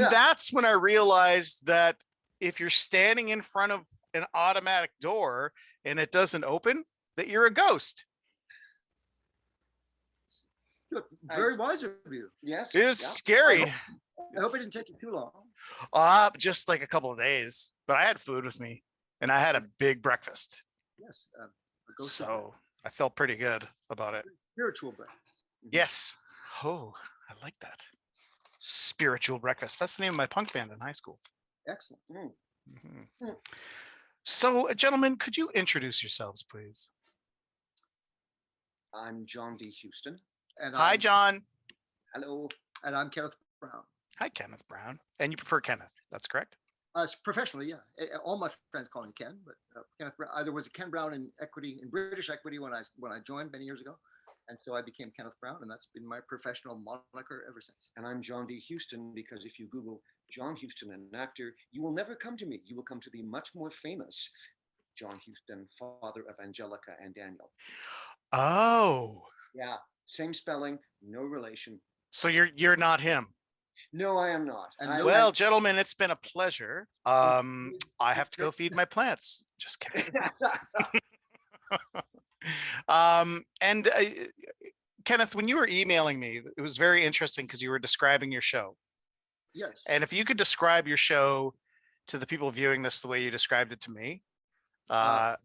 And that's when I realized that if you're standing in front of an automatic door and it doesn't open, that you're a ghost. Very wise of you. Yes. It was scary. I hope it didn't take you too long. Just like a couple of days, but I had food with me and I had a big breakfast. Yes. A ghost so I felt pretty good about it. Spiritual breakfast. Yes. Oh, I like that. Spiritual breakfast. That's the name of my punk band in high school. Excellent. Mm-hmm. So, gentlemen, could you introduce yourselves, please? I'm John D. Huston. And Hi, John. Hello. And I'm Kenneth Brown. Hi, Kenneth Brown. And you prefer Kenneth, that's correct? Professionally, yeah. All my friends call me Ken, but Kenneth Brown. There was a Ken Brown in British Equity when I joined many years ago. And so I became Kenneth Brown, and that's been my professional moniker ever since. And I'm John D. Huston, because if you Google John Huston, an actor, you will never come to me. You will come to the much more famous John Huston, father of Angelica and Daniel. Oh. Yeah, same spelling, no relation. So you're not him? No, I am not. Well, gentlemen, it's been a pleasure. I have to go feed my plants. Just kidding. Kenneth, when you were emailing me, it was very interesting because you were describing your show. Yes. And if you could describe your show to the people viewing this the way you described it to me, I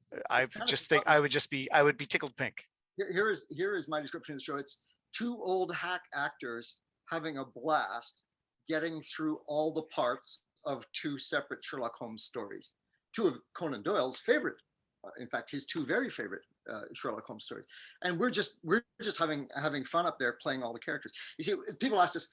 would be tickled pink. Here is my description of the show. It's two old hack actors having a blast getting through all the parts of two separate Sherlock Holmes stories. Two of Conan Doyle's favorite, in fact, his two very favorite Sherlock Holmes stories. And we're just having fun up there playing all the characters. You see, people asked us,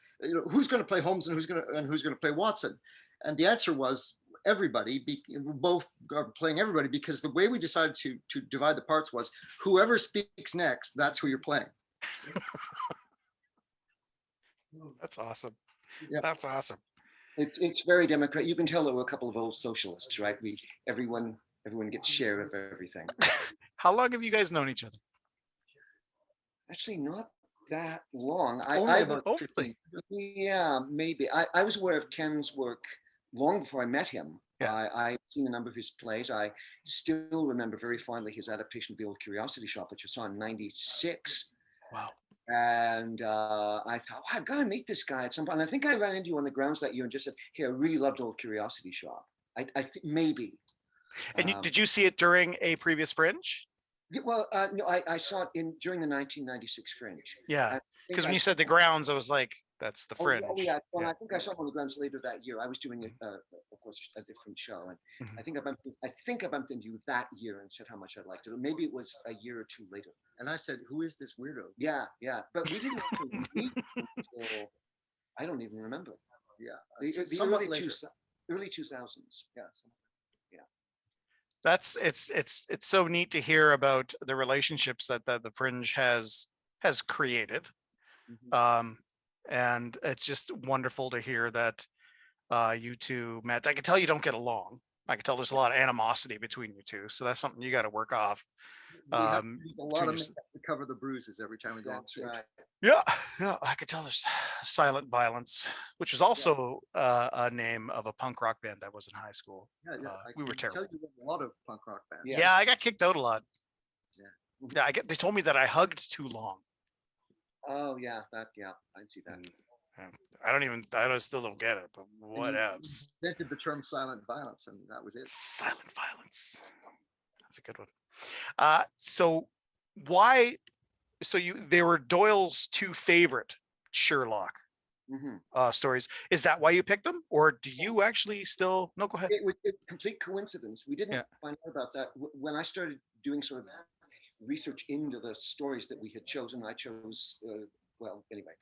who's going to play Holmes and who's going to play Watson? And the answer was everybody. Both are playing everybody, because the way we decided to divide the parts was whoever speaks next, that's who you're playing. That's awesome. Yeah. That's awesome. It's very democratic. You can tell that we're a couple of old socialists, right? Everyone gets share of everything. How long have you guys known each other? Actually, not that long. Yeah, maybe. I was aware of Ken's work long before I met him. Yeah. I've seen a number of his plays. I still remember very fondly his adaptation of The Old Curiosity Shop, which I saw in '96. Wow. And I thought, I've got to meet this guy at some point. And I think I ran into you on the grounds that year and just said, hey, I really loved Old Curiosity Shop. I think maybe. And did you see it during a previous Fringe? Well, no, I saw it during the 1996 Fringe. Yeah, because when you said the grounds, I was like, that's the Fringe. Oh yeah, well, I think I saw it on the grounds later that year. I was doing, of course, a different show. And I think I bumped into you that year and said how much I liked it. Or maybe it was a year or two later. And I said, who is this weirdo? Yeah. But we didn't actually meet until, I don't even remember. Yeah. The early 2000s. Yeah. That's it's so neat to hear about the relationships that the Fringe has created. And it's just wonderful to hear that you two met. I can tell you don't get along. I can tell there's a lot of animosity between you two. So that's something you got to work off. We have a lot of makeup to cover the bruises every time we go on stage. Right. Yeah, I could tell there's silent violence, which is also a name of a punk rock band I was in high school. Yeah, we were terrible. I tell you a lot of punk rock bands. Yeah, I got kicked out a lot. Yeah. They told me that I hugged too long. Oh yeah, I see that. I still don't get it, but what else? Invented the term silent violence, and that was it. Silent violence. That's a good one. They were Doyle's two favorite Sherlock stories. Is that why you picked them, or do you actually still? No, go ahead. It was a complete coincidence. We didn't find out about that when I started doing sort of research into the stories that we had chosen. I chose. Well, anyway,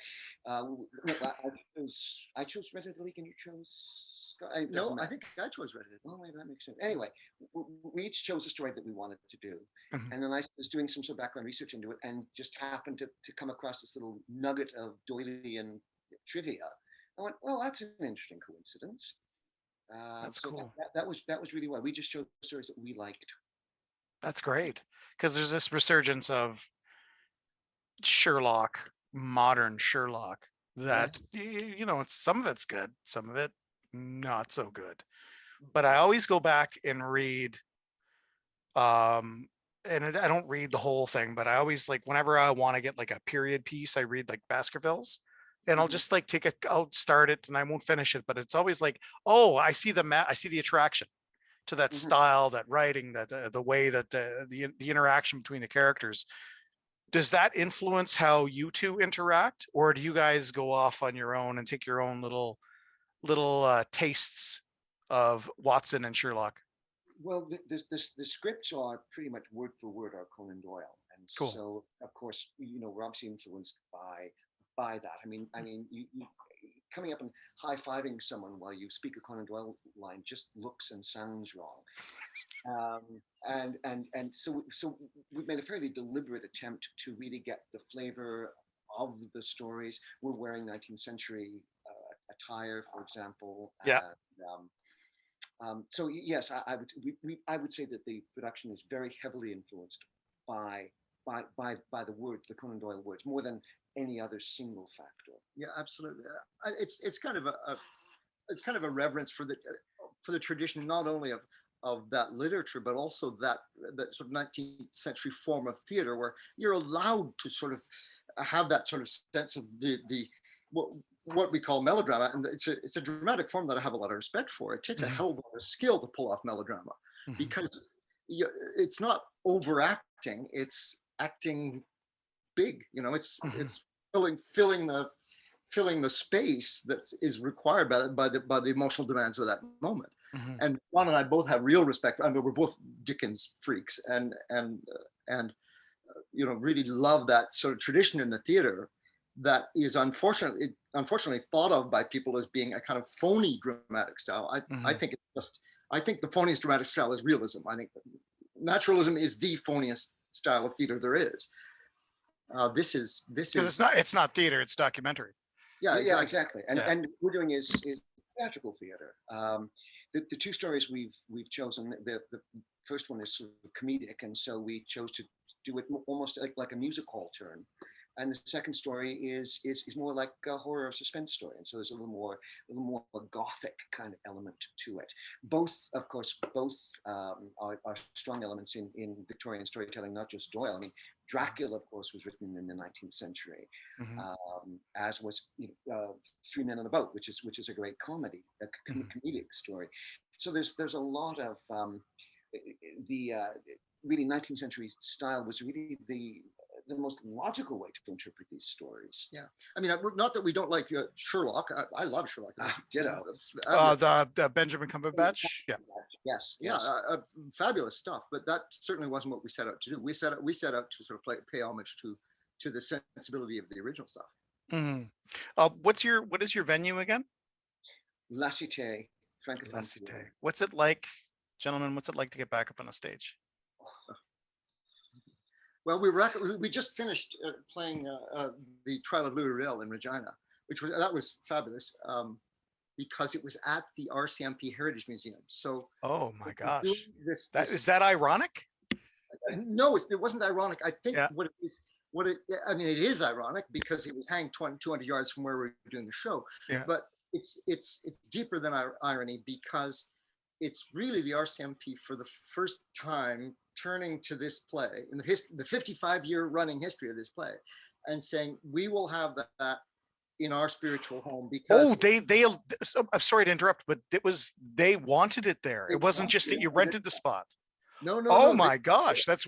I chose Red Dead League and you chose. No, I think I chose Red Dead. Oh, maybe that makes sense. Anyway, we each chose a story that we wanted to do, and then I was doing some sort of background research into it, and just happened to come across this little nugget of Doylean trivia. I went, well, that's an interesting coincidence. That's cool. That was really why we just chose stories that we liked. That's great, because there's this resurgence of Sherlock. Modern Sherlock that it's some of it's good, some of it not so good. But I always go back and read, and I don't read the whole thing, but I always like whenever I want to get like a period piece, I read like Baskervilles, and I'll just like I'll start it and I won't finish it, but it's always like, oh, I see I see the attraction to that style, that writing, that the way that the interaction between the characters. Does that influence how you two interact, or do you guys go off on your own and take your own little tastes of Watson and Sherlock? Well, the scripts are pretty much word for word are Conan Doyle, and Cool. so of course we're obviously influenced by that. You coming up and high fiving someone while you speak a Conan Doyle line just looks and sounds wrong. So we've made a fairly deliberate attempt to really get the flavor of the stories. We're wearing 19th century attire, for example. Yeah. So yes, I would say that the production is very heavily influenced by the words, the Conan Doyle words, more than any other single factor. Yeah, absolutely. It's kind of a reverence for the tradition, not only of that literature, but also that sort of 19th century form of theater where you're allowed to sort of have that sort of sense of the what we call melodrama, and it's a dramatic form that I have a lot of respect for. It takes a hell of a lot of skill to pull off melodrama, because it's not overacting; it's acting big. It's filling the space that is required by the emotional demands of that moment. And Ron and I both have real respect. I mean, we're both Dickens freaks, and really love that sort of tradition in the theater that is unfortunately thought of by people as being a kind of phony dramatic style. I think the phoniest dramatic style is realism. I think naturalism is the phoniest style of theater there is. This is it's not theater, it's documentary. Yeah, exactly. And we're doing is theatrical theater. The two stories we've chosen, the first one is sort of comedic, and so we chose to do it almost like a music hall turn. And the second story is more like a horror suspense story, and so there's a little more gothic kind of element to it. Both are strong elements in Victorian storytelling, not just Doyle. I mean, Dracula, of course, was written in the 19th century, as was Three Men on a Boat, which is a great comedy, a comedic story. So there's a lot of really 19th century style was really the most logical way to interpret these stories. Yeah, I mean, not that we don't like Sherlock. I love Sherlock. Ditto. The Benjamin Cumberbatch. Yeah. Yes. Fabulous stuff. But that certainly wasn't what we set out to do. We set out to sort of pay homage to the sensibility of the original stuff. What is your venue again? La Cité, Francophone. La Cité. What's it like, gentlemen? What's it like to get back up on a stage? Well, we just finished playing the Trial of Louis Riel in Regina, that was fabulous, because it was at the RCMP Heritage Museum. So, oh my gosh, is that ironic? No, it wasn't ironic. I think it is ironic because it was hanging 200 yards from where we were doing the show. Yeah. But it's deeper than irony, because it's really the RCMP for the first time turning to this play in the 55-year running history of this play and saying, we will have that in our spiritual home. Because I'm sorry to interrupt, but they wanted it there. It wasn't just that you rented the spot. No. Oh my gosh, that's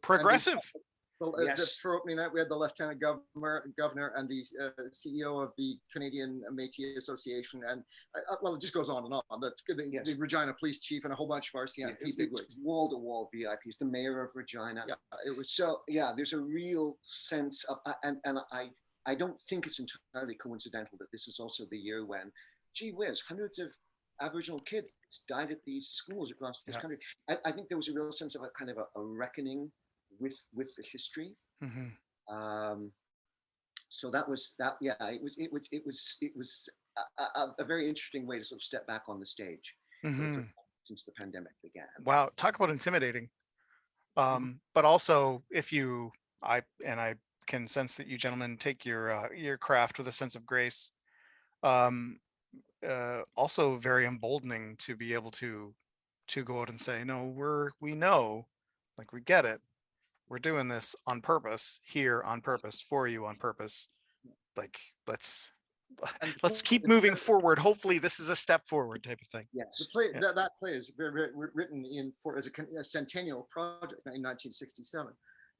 progressive. Yes. For opening night, we had the Lieutenant Governor and the CEO of the Canadian Métis Association, and it just goes on and on. The Regina Police Chief and a whole bunch of RCMP bigwigs. Wall-to-wall VIPs. The Mayor of Regina. Yeah, it was so. Yeah, there's a real sense of, and I don't think it's entirely coincidental that this is also the year when, gee whiz, hundreds of Aboriginal kids died at these schools across this country. I think there was a real sense of a kind of a reckoning with the history. So that was that. Yeah, it was a very interesting way to sort of step back on the stage since the pandemic began. Wow, talk about intimidating. But also, I can sense that you gentlemen take your craft with a sense of grace. Um, Also very emboldening to be able to go out and say, no, we know, like we get it. We're doing this on purpose here on purpose for you on purpose. Like And let's keep moving forward. Hopefully this is a step forward type of thing. the Yes. play Yeah. that play is written in for as a centennial project in 1967.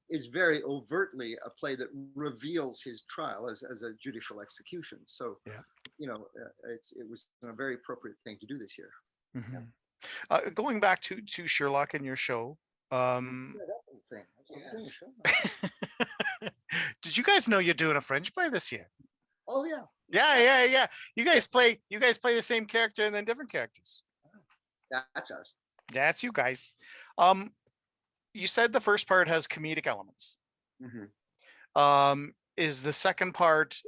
Is very overtly a play that reveals his trial as a judicial execution. So, Yeah. it was a very appropriate thing to do this year. Mhm. Going back to Sherlock and your show, Yeah, that whole thing. That's what I'm doing, Yes. sure. did you guys know you're doing a Fringe play this year? Oh yeah, Yeah. You guys play the same character and then different characters. That's us. That's you guys. You said the first part has comedic elements. Mhm. Is the second part,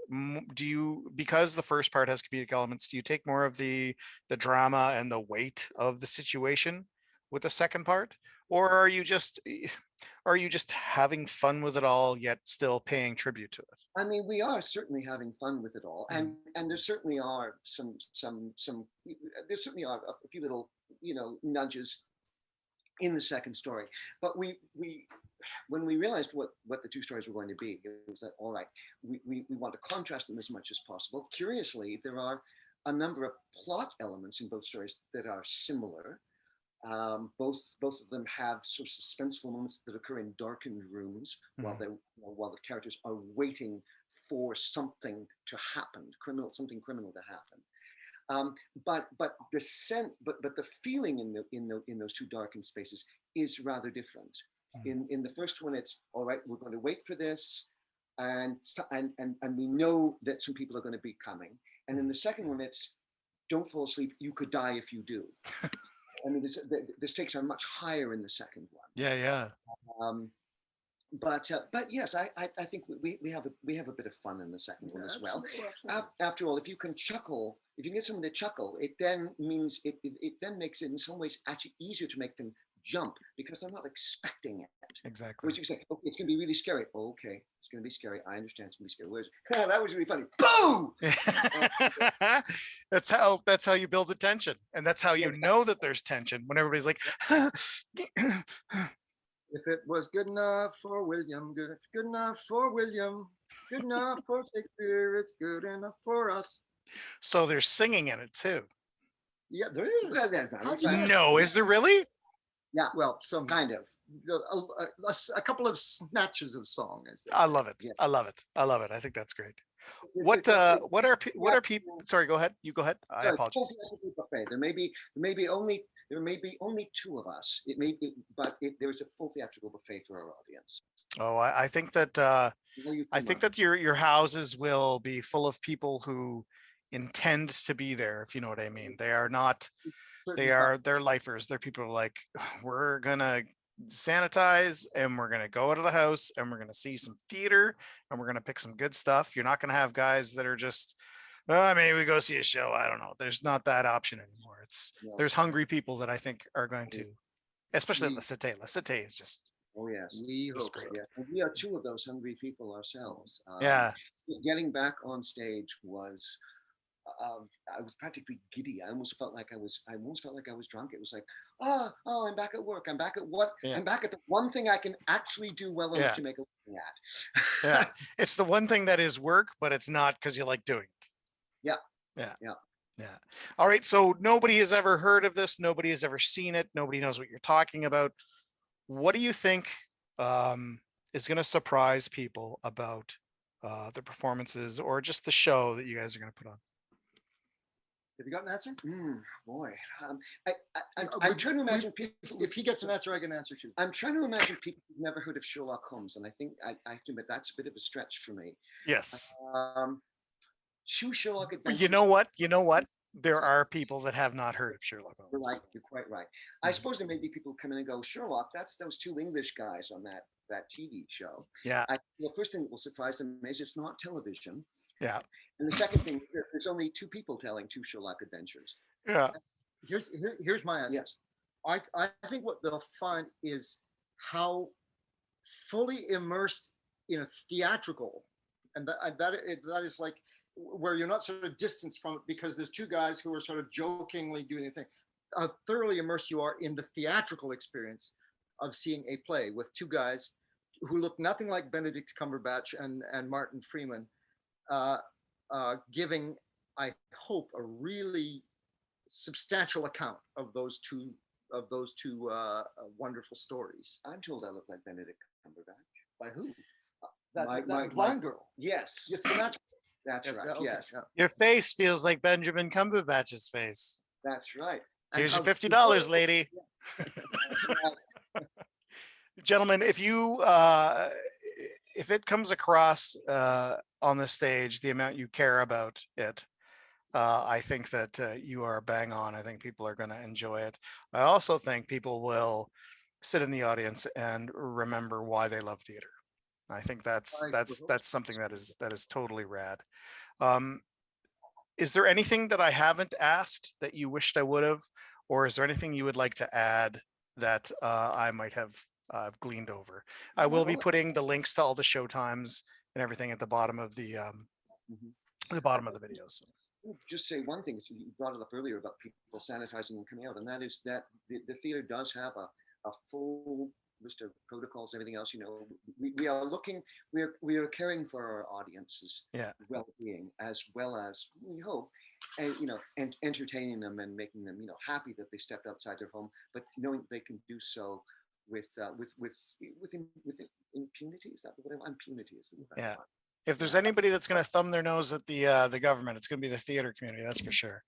because the first part has comedic elements, do you take more of the drama and the weight of the situation with the second part? Or are you just having fun with it all yet still paying tribute to it? I mean, we are certainly having fun with it all, and there certainly are some there certainly are a few little nudges in the second story. But we when we realized what the two stories were going to be, it was that all right, we want to contrast them as much as possible. Curiously, there are a number of plot elements in both stories that are similar. Both of them have sort of suspenseful moments that occur in darkened rooms while the characters are waiting for something to happen, something criminal to happen. But the feeling in those two darkened spaces is rather different. In the first one, it's all right. We're going to wait for this, and we know that some people are going to be coming. And in the second one, it's don't fall asleep. You could die if you do. I mean, the stakes are much higher in the second one. Yeah. But yes, I think we have a bit of fun in the second one as well. After all, if you can chuckle, if you can get someone to chuckle, it then means it then makes it in some ways actually easier to make them jump because they're not expecting it. Exactly. Which you say, okay, it's gonna be really scary. Okay, it's gonna be scary. I understand it's gonna be scary. Whereas that was really funny. Boom! That's how you build the tension, and that's how you know that there's tension when everybody's like, if it was good enough for William, good enough for William, good enough for Shakespeare, it's good enough for us. so there's singing in it too. Yeah, there is. How do you guess? No, is there really? Yeah, Well, some kind of. a couple of snatches of song. I love it. Yeah. I love it. I think that's great. It's- What it's- are people? Sorry, go ahead. You go ahead. I Sorry, apologize. buffet. There may be only two of us. There is a full theatrical buffet for our audience. Oh, I think that your houses will be full of people who intend to be there, if you know what I mean. They are not. They're lifers. They're people who are like, we're gonna sanitize and we're gonna go out of the house and we're gonna see some theater and we're gonna pick some good stuff. You're not gonna have guys that are just, oh, maybe we go see a show. I don't know. There's not that option anymore. There's hungry people that I think are going to, especially at La Cité. La Cité is just, Oh yes, We That's hope so. great. yeah. And we are two of those hungry people ourselves. yeah. Getting back on stage was. I was practically giddy. I almost felt like I was drunk. It was like, oh, I'm back at work. I'm back at what? Yeah. I'm back at the one thing I can actually do well enough Yeah. to make a living at. Yeah. It's the one thing that is work, but it's not because you like doing it. Yeah. All right. So nobody has ever heard of this. Nobody has ever seen it. Nobody knows what you're talking about. What do you think is going to surprise people about the performances or just the show that you guys are going to put on? Have you got an answer? Boy, I'm trying to imagine people. If he gets an answer, I can answer too. I'm trying to imagine people who've never heard of Sherlock Holmes, and I think I have to admit that's a bit of a stretch for me. Yes. Two Sherlock But adventures. you know what? There are people that have not heard of Sherlock Holmes. You're right. You're quite right. I suppose there may be people who come in and go, Sherlock, that's those two English guys on that TV show. Yeah. The first thing that will surprise them is it's not television. Yeah. And the second thing, there's only two people telling two Sherlock adventures. Yeah. Here's my answer. Yes. I think what they'll find is how fully immersed in a theatrical, and that is like where you're not sort of distanced from it because there's two guys who are sort of jokingly doing the thing. How thoroughly immersed you are in the theatrical experience of seeing a play with two guys who look nothing like Benedict Cumberbatch and Martin Freeman, giving, I hope, a really substantial account of those two wonderful stories. I'm told I look like Benedict Cumberbatch. By who? My blind girl. Yes, It's the natural. that's right. Okay, Yes, yeah. Your face feels like Benjamin Cumberbatch's face. that's right. Here's your how- $50, lady. Gentlemen, if it comes across on the stage the amount you care about it, I think that you are bang on. I think people are going to enjoy it. I also think people will sit in the audience and remember why they love theater. I think that's something that is totally rad. Is there anything that I haven't asked that you wished I would have, or is there anything you would like to add that I might have gleaned over? I will be putting the links to all the show times and everything at the bottom of the videos. Just say one thing. You brought it up earlier about people sanitizing and coming out, and that is that the theater does have a full list of protocols, everything else. We are looking, we are caring for our audiences' well-being, as well as we hope, and entertaining them and making them happy that they stepped outside their home, but knowing that they can do so with impunity. Is that what impunity is? Yeah. If there's anybody that's going to thumb their nose at the government, it's going to be the theater community. That's for sure.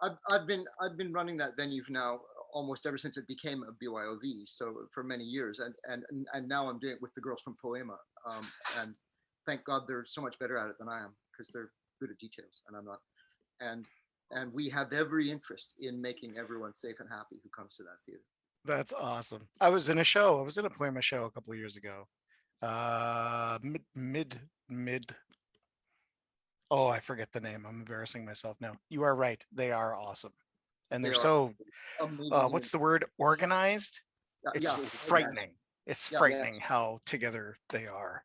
I've been running that venue now almost ever since it became a BYOV. So for many years, and now I'm doing it with the girls from Poema. And thank God they're so much better at it than I am, because they're good at details and I'm not. And we have every interest in making everyone safe and happy who comes to that theater. That's awesome. I was in a Poema show a couple of years ago. Mid. Oh, I forget the name. I'm embarrassing myself now. You are right. They are awesome. And they're so, what's the word? Organized? It's frightening. It's frightening how together they are.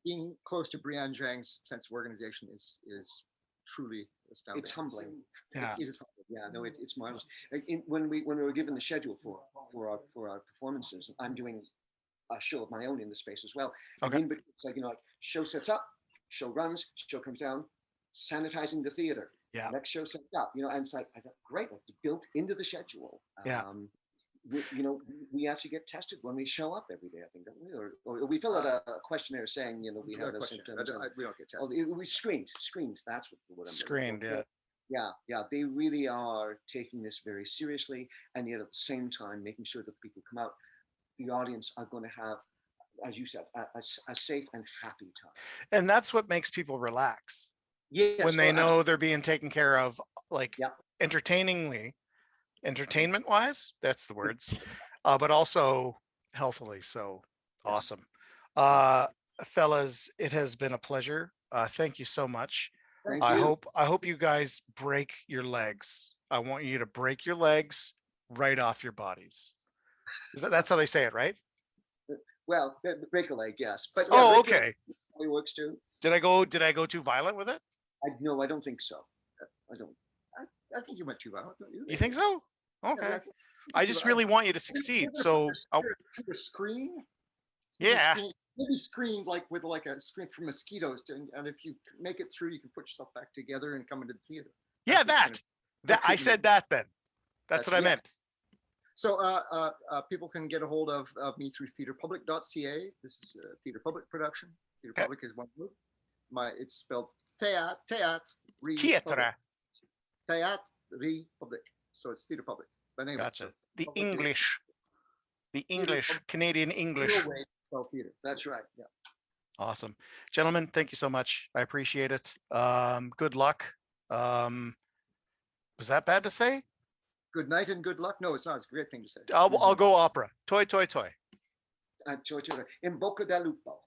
Being close to Brianne Zhang's sense of organization is truly astounding. It's humbling. Yeah, it is humbling. Yeah, no, it's marvelous. When we were given the schedule for our performances, I'm doing a show of my own in the space as well. Okay. But it's like show sets up, show runs, show comes down, sanitizing the theater. Yeah. Next show sets up. And it's like I thought, great, like built into the schedule. Yeah. We actually get tested when we show up every day. I think, don't we? Or we fill out a questionnaire saying we have those symptoms. We don't get tested. We screened. That's what I'm screened. Yeah. Yeah. They really are taking this very seriously, and yet at the same time making sure that people come out. The audience are going to have, as you said, a safe and happy time. And that's what makes people relax. Yes, when they know they're being taken care of, like entertainment wise, that's the words, but also healthily. So awesome. Fellas, it has been a pleasure. Thank you so much. I hope you guys break your legs. I want you to break your legs right off your bodies. That's how they say it, right? Well, break a leg, yes. But okay. It works too. Did I go too violent with it? No, I don't think so. I don't. I think you went too violent. Don't you? You think so? Okay. I just really want you to succeed. So the screen. Yeah. Maybe screened like with like a screen for mosquitoes, and if you make it through, you can put yourself back together and come into the theater. Yeah, that I said that then. That's what I meant. So people can get a hold of me through theatrepublic.ca. This is a Theatre Public production. Theatre Public is one word. It's spelled Théâtre Public. So it's Theatre Public. The name. Gotcha. The English Canadian English. Theater. That's right. Yeah. Awesome, gentlemen. Thank you so much. I appreciate it. Good luck. Was that bad to say? Good night and good luck. No, it's not. It's a great thing to say. I'll go opera. Toy. In bocca del lupo.